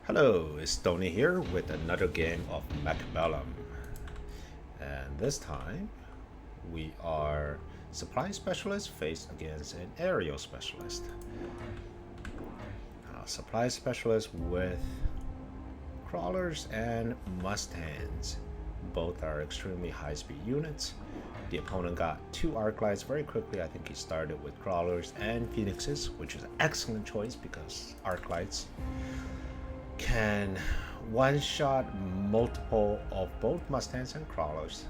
Hello, it's Tony here with another game of Mechabellum. And this time, we are supply specialist faced against an aerial specialist. Supply specialist with crawlers and mustangs. Both are extremely high-speed units. The opponent got two arc lights very quickly. I think he started with crawlers and phoenixes, which is an excellent choice because arc lights can one-shot multiple of both mustangs and crawlers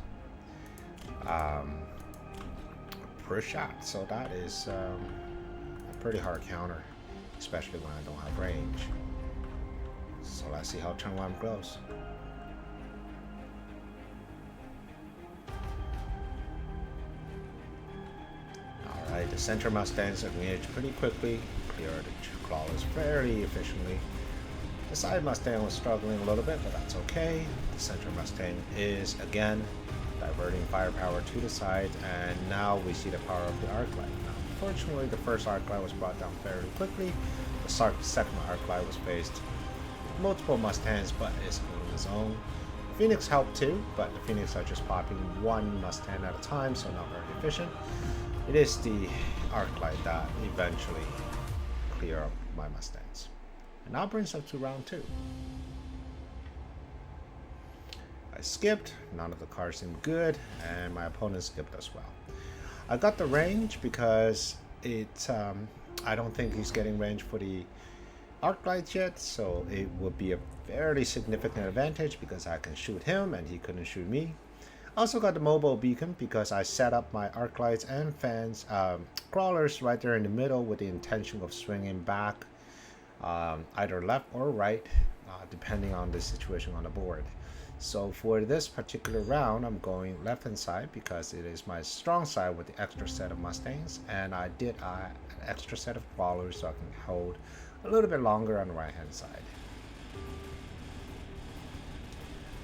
per shot. So that is a pretty hard counter, especially when I don't have range. So let's see how turn one goes. Alright, the center mustangs engage pretty quickly, clear the crawlers very efficiently. The side Mustang was struggling a little bit, but that's okay. The center Mustang is again diverting firepower to the side, and now we see the power of the arc light. Now, unfortunately, the first arc light was brought down fairly quickly. The second arc light was faced multiple Mustangs, but is holding his own. Phoenix helped too, but the Phoenix are just popping one Mustang at a time, so not very efficient. It is the arc light that eventually clear up my Mustangs. And now brings us to round two. I skipped, none of the cards seemed good, and my opponent skipped as well. I got the range because I don't think he's getting range for the arc lights yet, so it would be a fairly significant advantage because I can shoot him and he couldn't shoot me. I also got the mobile beacon because I set up my arc lights and fans, crawlers right there in the middle with the intention of swinging back either left or right, depending on the situation on the board. So for this particular round, I'm going left hand side because it is my strong side with the extra set of Mustangs, and I did an extra set of crawlers so I can hold a little bit longer on the right hand side.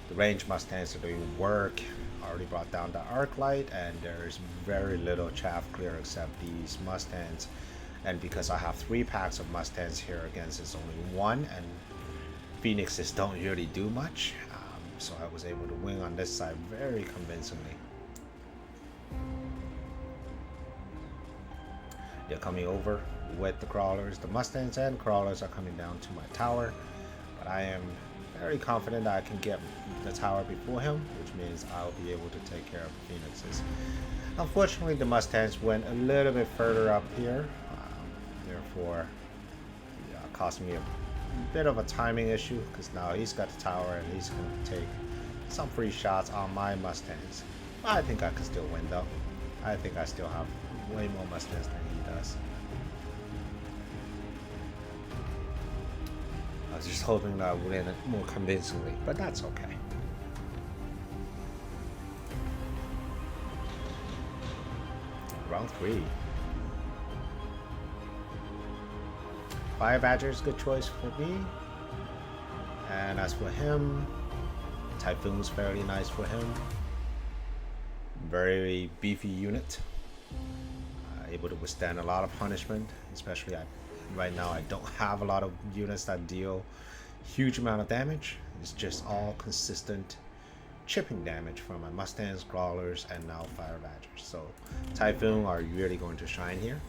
The range Mustangs are doing work. I already brought down the arc light, and there's very little chaff clear except these Mustangs. And because I have 3 packs of Mustangs here against it's only 1, and Phoenixes don't really do much, so I was able to win on this side very convincingly. They're coming over with the crawlers. The Mustangs and crawlers are coming down to my tower, but I am very confident that I can get the tower before him, which means I'll be able to take care of the Phoenixes. Unfortunately, the Mustangs went a little bit further up here, therefore cost me a bit of a timing issue because now he's got the tower and he's going to take some free shots on my Mustangs. I think I can still win though. I think I still have way more Mustangs than he does. I was just hoping that I would win it more convincingly, but that's okay. Round 3. Fire Badger is a good choice for me. And as for him, Typhoon's fairly nice for him. Very beefy unit. Able to withstand a lot of punishment, especially right now I don't have a lot of units that deal huge amount of damage. It's just all consistent chipping damage from my Mustangs, crawlers, and now Fire Badgers. So Typhoon are really going to shine here.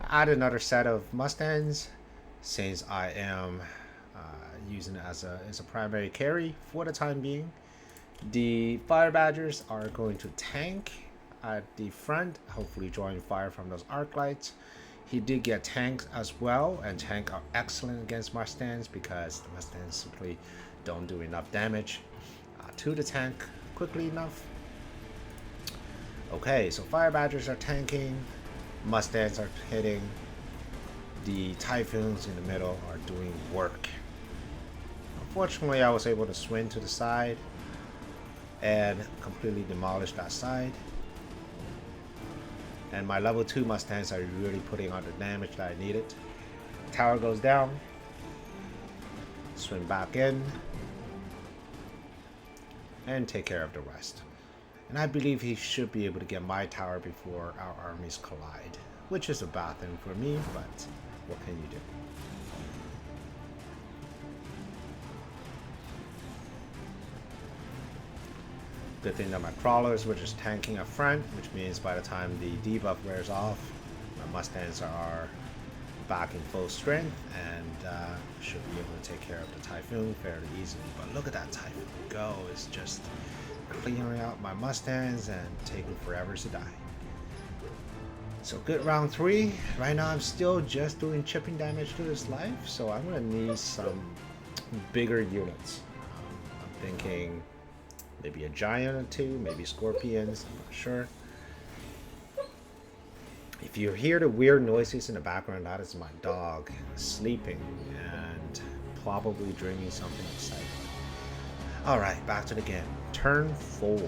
I add another set of Mustangs since I am using it as a primary carry for the time being. The Fire Badgers are going to tank at the front, hopefully drawing fire from those arc lights. He did get tanks as well, and tank are excellent against Mustangs because the Mustangs simply don't do enough damage to the tank quickly enough. Okay, so Fire Badgers are tanking, Mustangs are hitting, the Typhoons in the middle are doing work. Unfortunately, I was able to swing to the side and completely demolish that side. And my level 2 Mustangs are really putting out the damage that I needed. Tower goes down. Swing back in. And take care of the rest. And I believe he should be able to get my tower before our armies collide. Which is a bad thing for me, but what can you do? Good thing that my crawlers were just tanking up front, which means by the time the debuff wears off, my Mustangs are back in full strength and should be able to take care of the Typhoon fairly easily. But look at that Typhoon go. It's just clearing out my Mustangs and taking forever to die. So good round 3. Right now I'm still just doing chipping damage to his life, so I'm going to need some bigger units. I'm thinking maybe a giant or 2, maybe scorpions, I'm not sure. If you hear the weird noises in the background, that is my dog sleeping and probably drinking something exciting. Alright, back to the game. Turn 4.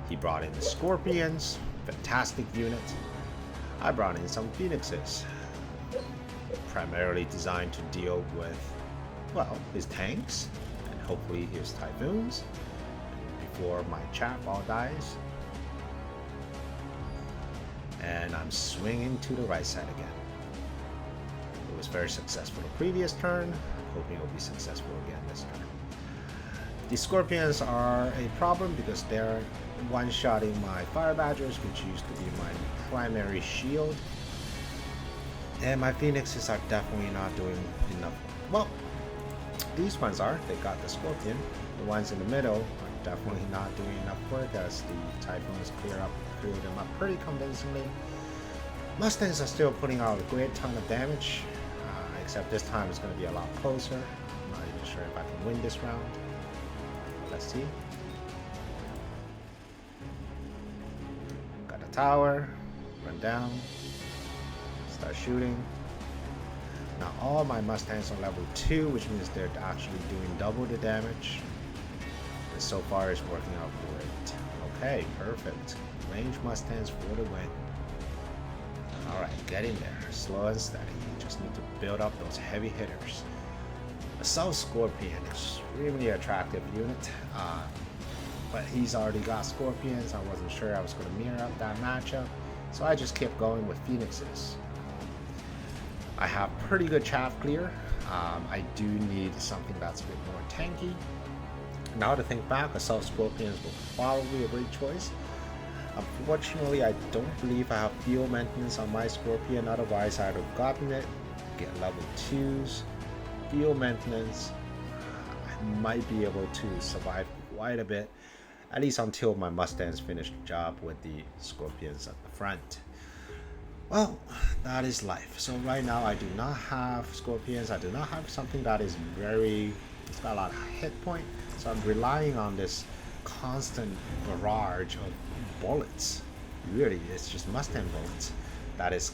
He brought in the scorpions. Fantastic unit. I brought in some phoenixes, primarily designed to deal with, well, his tanks and hopefully his typhoons before my chap all dies. And I'm swinging to the right side again. It was very successful the previous turn. I'm hoping it will be successful again this turn. The scorpions are a problem because they're one-shotting my fire badgers, which used to be my primary shield, and my phoenixes are definitely not doing enough. Well, these ones are. They got the scorpion. The ones in the middle are definitely not doing enough work as the typhoons clear them up pretty convincingly. Mustangs are still putting out a great ton of damage, except this time it's going to be a lot closer. I'm not even sure if I can win this round. Let's see. Got a tower, run down, start shooting. Now all my Mustangs are level 2, which means they're actually doing double the damage. And so far it's working out great. Okay, perfect. Range Mustangs for the win. Alright, get in there. Slow and steady. You just need to build up those heavy hitters. Assault Scorpion, extremely attractive unit, but he's already got Scorpions. I wasn't sure I was going to mirror up that matchup, so I just kept going with Phoenixes. I have pretty good chaff clear. I do need something that's a bit more tanky. Now to think back, Assault Scorpions were probably a great choice. Unfortunately, I don't believe I have field maintenance on my Scorpion, otherwise I'd have gotten it, get level 2s. Field maintenance, I might be able to survive quite a bit, at least until my Mustangs finish the job with the Scorpions at the front. Well, that is life. So right now I do not have Scorpions. I do not have something that is it's got a lot of hit point, so I'm relying on this constant barrage of bullets. Really, it's just Mustang bullets that is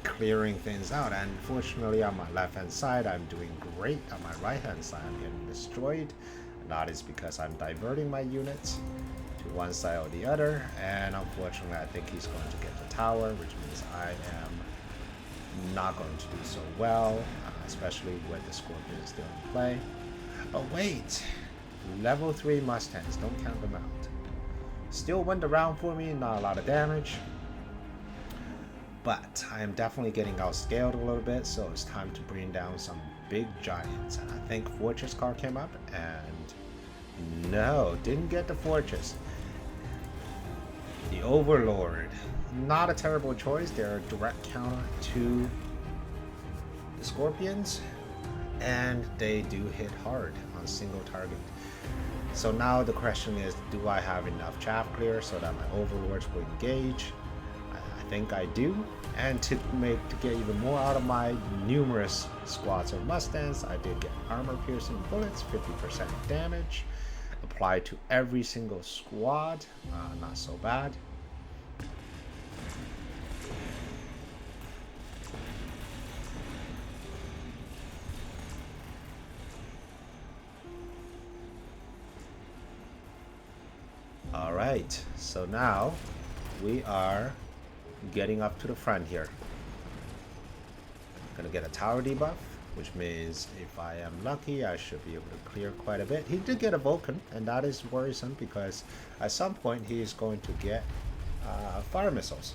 clearing things out. And fortunately on my left hand side I'm doing great. On my right hand side I'm getting destroyed, and that is because I'm diverting my units to one side or the other, and unfortunately I think he's going to get the tower, which means I am not going to do so well, especially with the Scorpion still in play. Oh wait, level 3 Mustangs, don't count them out. Still win the round for me, not a lot of damage. But I am definitely getting outscaled a little bit, so it's time to bring down some big giants. And I think Fortress card came up, and no, didn't get the Fortress. The Overlord, not a terrible choice. They're a direct counter to the Scorpions, and they do hit hard on single target. So now the question is, do I have enough chaff clear so that my Overlords will engage? I think I do, and to get even more out of my numerous squads of Mustangs, I did get armor piercing bullets, 50% damage, applied to every single squad. Not so bad. All right, so now we are getting up to the front here. Gonna get a tower debuff, which means if I am lucky I should be able to clear quite a bit. He did get a Vulcan, and that is worrisome because at some point he is going to get fire missiles,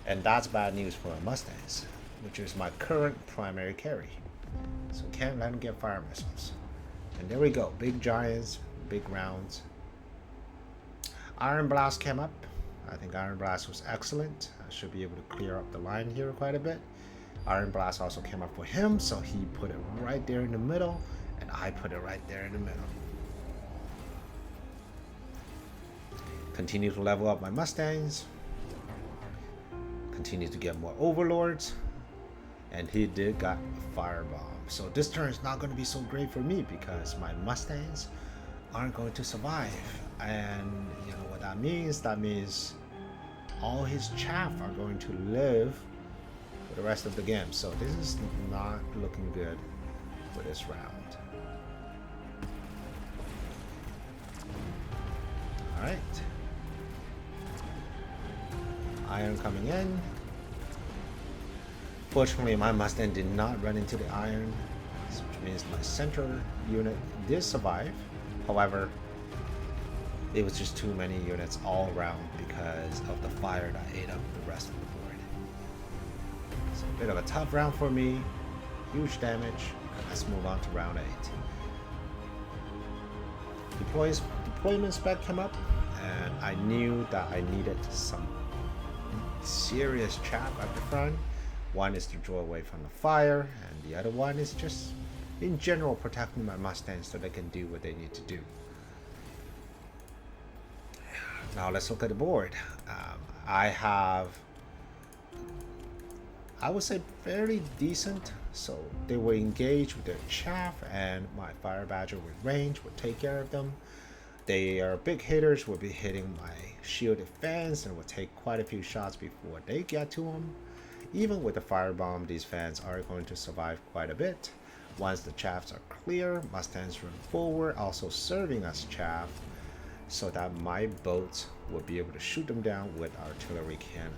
and that's bad news for my Mustangs, which is my current primary carry. So can't let him get fire missiles. And there we go, big giants, big rounds. Iron Blast came up. I think Iron Blast was excellent. I should be able to clear up the line here quite a bit. Iron Blast also came up for him, so he put it right there in the middle, and I put it right there in the middle. Continue to level up my Mustangs. Continue to get more Overlords. And he did got a Firebomb. So this turn is not going to be so great for me because my Mustangs aren't going to survive. And you know what that means? That means all his chaff are going to live for the rest of the game. So this is not looking good for this round. Alright. Iron coming in. Fortunately, my Mustang did not run into the iron, which means my center unit did survive. However, it was just too many units all around because of the fire that ate up the rest of the board. So a bit of a tough round for me. Huge damage. Let's move on to round 8. Deployment spec came up, and I knew that I needed some serious chaff at the front. One is to draw away from the fire, and the other one is just in general protecting my Mustangs so they can do what they need to do. Now let's look at the board. I have, I would say, fairly decent. So they were engaged with their chaff, and my Fire Badger with range would take care of them. They are big hitters, will be hitting my shielded fans and will take quite a few shots before they get to them. Even with the Firebomb, these fans are going to survive quite a bit. Once the chaffs are clear, Mustangs run forward, also serving as chaff, so that my boats will be able to shoot them down with artillery cannon.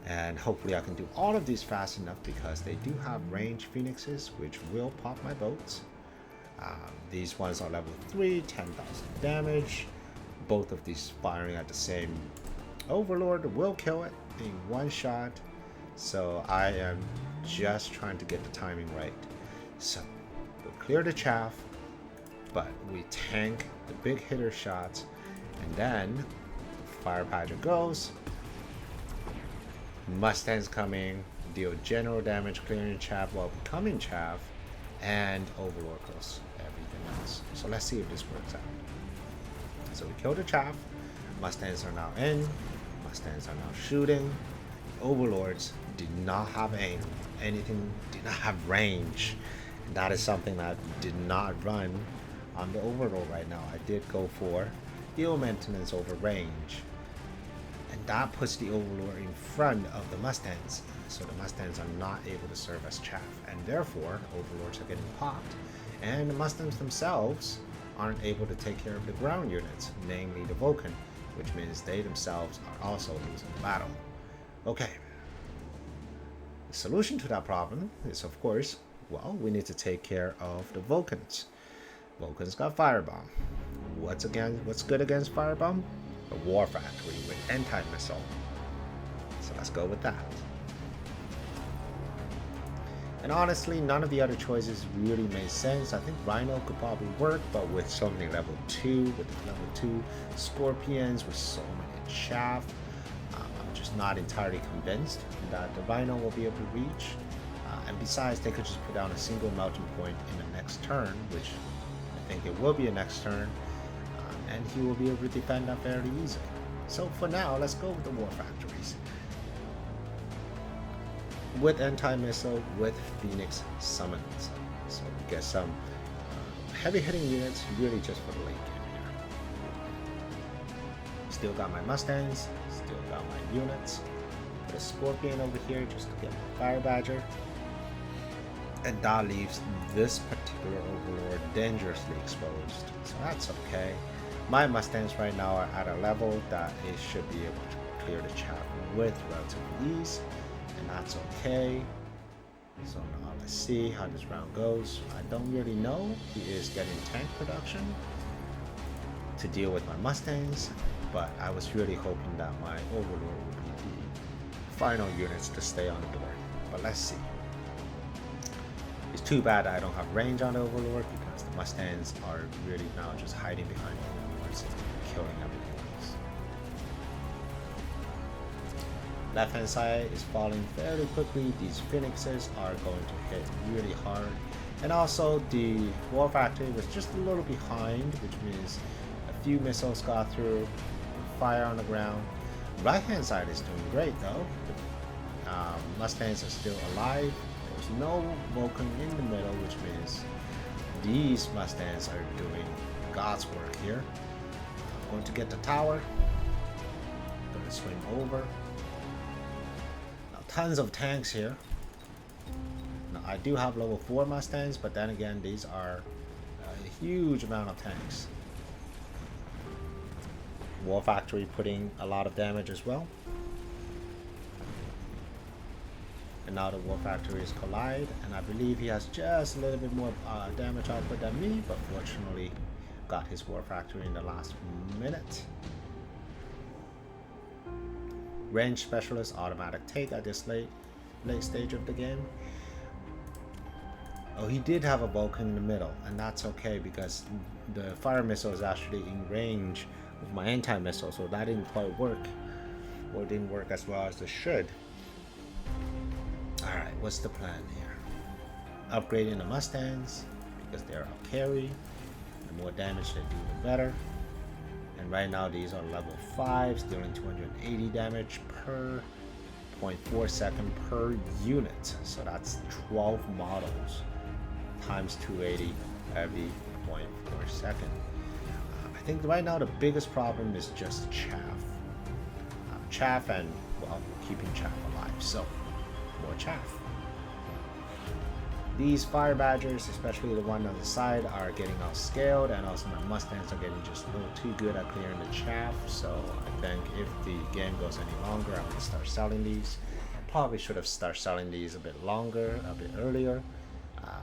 And hopefully I can do all of these fast enough because they do have range Phoenixes, which will pop my boats. These ones are level 3, 10,000 damage. Both of these firing at the same Overlord will kill it in one shot. So I am just trying to get the timing right. So we'll clear the chaff, but we tank the big hitter shots, and then the Fire Badger goes. Mustangs coming, deal general damage, clearing chaff while becoming chaff, and Overlord kills everything else. So let's see if this works out. So we kill the chaff. Mustangs are now in. Mustangs are now shooting. Overlords did not have aim. Anything did not have range. And that is something that did not run on the Overlord right now. I did go for deal maintenance over range. And that puts the Overlord in front of the Mustangs. So the Mustangs are not able to serve as chaff. And therefore, Overlords are getting popped. And the Mustangs themselves aren't able to take care of the ground units, namely the Vulcan, which means they themselves are also losing the battle. Okay. The solution to that problem is, of course, well, we need to take care of the Vulcans. Vulcans got Firebomb. What's good against Firebomb? A War Factory with anti-missile. So let's go with that. And honestly, none of the other choices really made sense. I think Rhino could probably work, but with so many level 2, with the level 2 Scorpions, with so many chaff, I'm just not entirely convinced that the Rhino will be able to reach. And besides, they could just put down a single melting point in the next turn, which I think it will be a next turn, and he will be able to defend that fairly easily. So for now, let's go with the War Factories. With anti-missile, with Phoenix summons. So we get some heavy hitting units really just for the late game here. Still got my Mustangs, still got my units. Put a Scorpion over here just to get my Fire Badger. And that leaves this particular Overlord dangerously exposed. So that's okay. My Mustangs right now are at a level that it should be able to clear the chaff with relative ease. And that's okay. So now let's see how this round goes. I don't really know. He is getting tank production to deal with my Mustangs, but I was really hoping that my Overlord would be the final units to stay on the board. But let's see. It's too bad I don't have range on the Overlord because the Mustangs are really now just hiding behind Overlords and killing everything else. Left hand side is falling fairly quickly. These phoenixes are going to hit really hard. And also the war factory was just a little behind, which means a few missiles got through, fire on the ground. Right hand side is doing great though. Mustangs are still alive. There's no Vulcan in the middle, which means these Mustangs are doing God's work here. I'm going to get the tower. I'm going to swing over. Now tons of tanks here. Now I do have level 4 Mustangs, but then again these are a huge amount of tanks. War Factory putting a lot of damage as well. And now the War Factory is collide, and I believe he has just a little bit more damage output than me, but fortunately got his War Factory in the last minute. Range Specialist automatic take at this late stage of the game. Oh, he did have a Vulcan in the middle, and that's okay because the fire missile is actually in range with my anti-missile, so that didn't quite work, or didn't work as well as it should. Alright, what's the plan here? Upgrading the Mustangs because they're a carry. The more damage they do, the better. And right now these are level 5s, dealing 280 damage per 0.4 second per unit. So that's 12 models times 280 every 0.4 second. I think right now the biggest problem is just chaff. Chaff and, well, keeping chaff alive. So more chaff. These fire badgers, especially the one on the side, are getting outscaled, and also my Mustangs are getting just a little too good at clearing the chaff. So I think if the game goes any longer, I'm gonna start selling these. Probably should have started selling these a bit earlier,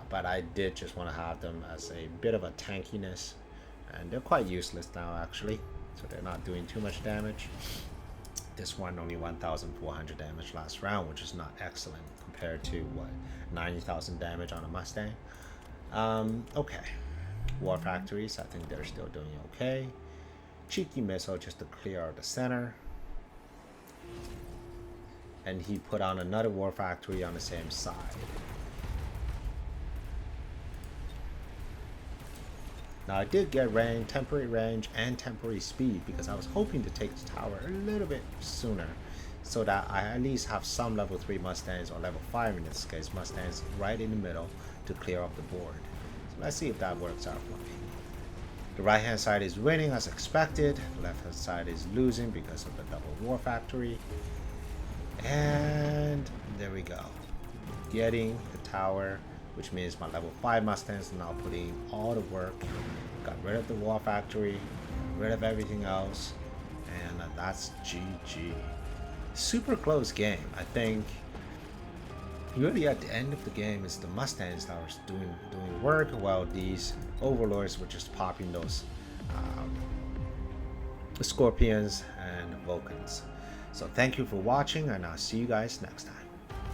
but I did just want to have them as a bit of a tankiness, and they're quite useless now actually, so they're not doing too much damage. This one only 1,400 damage last round, which is not excellent compared to what, 90,000 damage on a Mustang. Okay, War Factories, I think they're still doing okay. Cheeky missile just to clear out the center, and he put on another War Factory on the same side. Now I did get temporary range and temporary speed because I was hoping to take the tower a little bit sooner so that I at least have some level 3 Mustangs, or level 5 in this case, Mustangs right in the middle to clear up the board. So let's see if that works out for me. The right hand side is winning as expected, the left hand side is losing because of the double War Factory. And there we go. Getting the tower, which means my level 5 Mustangs are now putting all the work. Got rid of the War Factory, got rid of everything else, and that's GG. Super close game. I think really at the end of the game it's the Mustangs that are doing work, while these Overlords were just popping those Scorpions and Vulcans. So thank you for watching, and I'll see you guys next time.